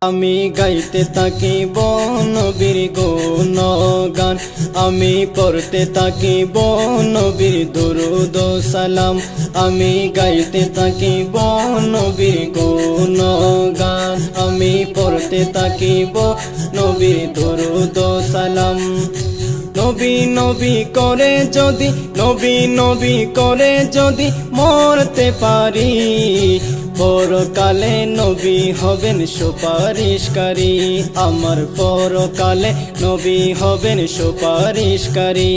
আমি গাইতে থাকিব নবীর গুণগান, আমি পড়তে থাকিব নবীর দুরূদ ও সালাম। আমি গাইতে থাকিব নবীর গুণগান, আমি পড়তে থাকিব নবীর দুরূদ ও সালাম। নবী নবী করে যদি, নবী নবী করে যদি মরতে পারি, পরকালে নবী হবেন সুপারিশকারী। আমার পরকালে নবী হবেন সুপারিশকারী।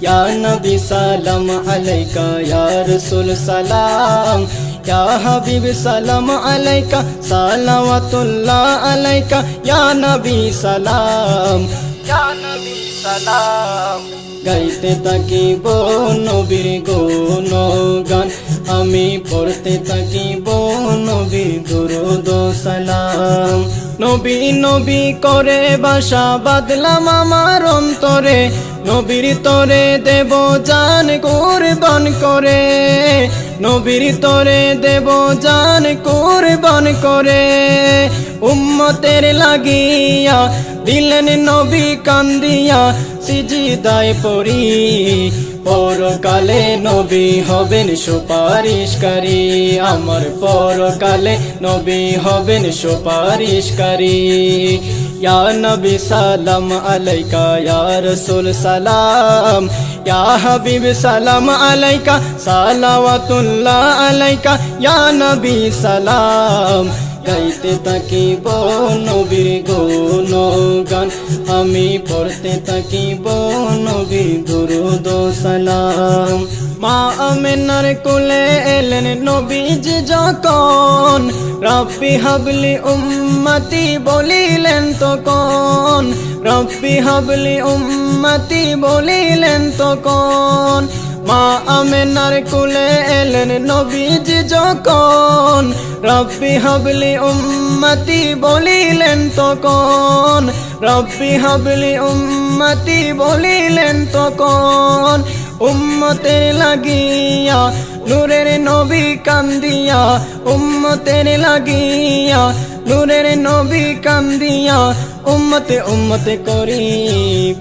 ইয়া নবী সালাম আলাইকা, ইয়া রাসূল সালাম, ইয়া হাবিব সালাম আলাইকা, সালাওয়াতুল্লাহ আলাইকা, ইয়া নবী সালাম, ইয়া নবী সালাম। গাইতে থাকিব নবীর গুণগান, আমি পড়তে থাকিব নবীর দুরূদ ও সালাম। নবী নবী করে বাসা বাঁধলাম আমার অন্তরে, নবীর তরে দেব জান কুরবান করে, নবীর তরে দেব জান কুরবান করে। উম্মতের লাগিয়া দিলেন নবী কান্দিয়া, সিজদায় পড়ি, পরকালে নবী হবেন সুপারিশকারী। আমার পরকালে নবী হবেন সুপারিশকারী। ইয়া নবী সালাম আলাইকা, ইয়া রাসূল সালাম, ইয়া হাবিব সালাম আলাইকা, সালাওয়াতুল্লাহ আলাইকা, ইয়া নবী সালাম। গাইতে থাকিব নবীর গুণগান, আমি পড়তে থাকিব নবীর দুরূদ ও সালাম। মা আমিনার কোলে এলেন নবীজি যখন, রব্বি হাবলি উম্মতি বলিলেন তখন, রব্বি হাবলি উম্মতি বলিলেন তখন। মা আমিনার কোলে এলেন নবীজি যখন, রব্বি হাবলি উম্মতি বলিলেন তখন, রব্বি হাবলি উম্মতি বলিলেন তখন। উম্মতের লাগিয়া নূরের নবী কান্দিয়া, উম্মতের লাগিয়া নূরের নবী কান্দিয়া, উম্মতে উম্মতে করি,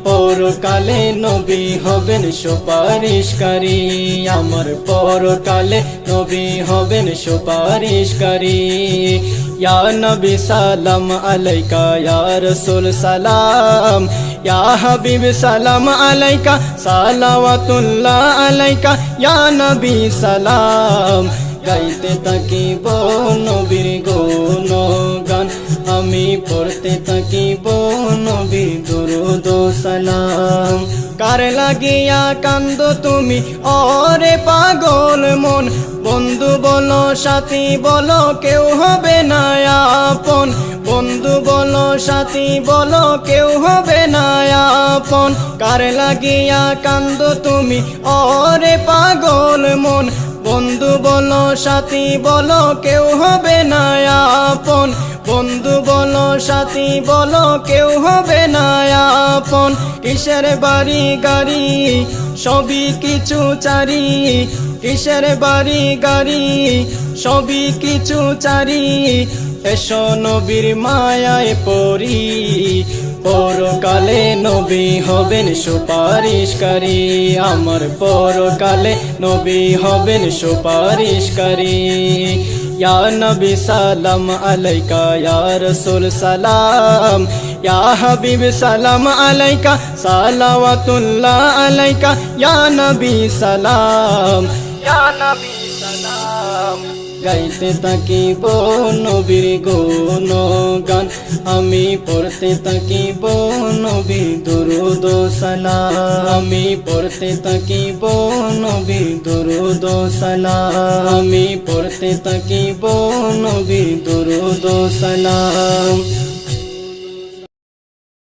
পরকালে নবী হবেন সুপারিশকারী। আমার পরকালে নবী হবেন সুপারিশকারী। ইয়া নবী সালাম আলাইকা, ইয়া রাসূল সালাম, ইয়া হাবিব সালাম আলাইকা, সালাওয়াতুল্লাহ আলাইকা, ইয়া নবী সালাম। গাইতে থাকিব নবীর গুণগান, আমি পড়তে থাকিব নবীর দুরূদ ও সালাম। কার লাগিয়া কান্দো তুমি ওরে পাগল মন, বন্ধু বলো সাথী বলো কেউ হবে না আপন, বন্ধু বলো সাথী বলো কেউ হবে না আপন। কার লাগিয়া কান্দো তুমি ওরে পাগল মন, বন্ধু বলো সাথী বলো কেউ হবে না আপন, বন্ধু বলো সাথী বলো কেউ হবে না আপন। কিসের বাড়ি গাড়ি সবই কিছু চারি, কিসের বাড়ি গাড়ি সবই কিছু চারি, এসো নবীর মায়ায় পড়ি, পরকালে নবী হবেন সুপারিশকারী। আমার পরকালে নবী হবেন সুপারিশকারী। ইয়া নবী সালাম আলাইকা, ইয়া রাসূল সালাম, ইয়া হাবিব সালাম আলাইকা, সালাওয়াতুল্লাহ আলাইকা, ইয়া নবী সালাম, ইয়া নবী সালাম। গাইতে থাকিব নবীর গুণগান, আমি পড়তে থাকিব নবীর দুরূদ ও সালাম, আমি পড়তে থাকিব নবীর দুরূদ ও সালাম, আমি পড়তে থাকিব নবীর দুরূদ ও সালাম।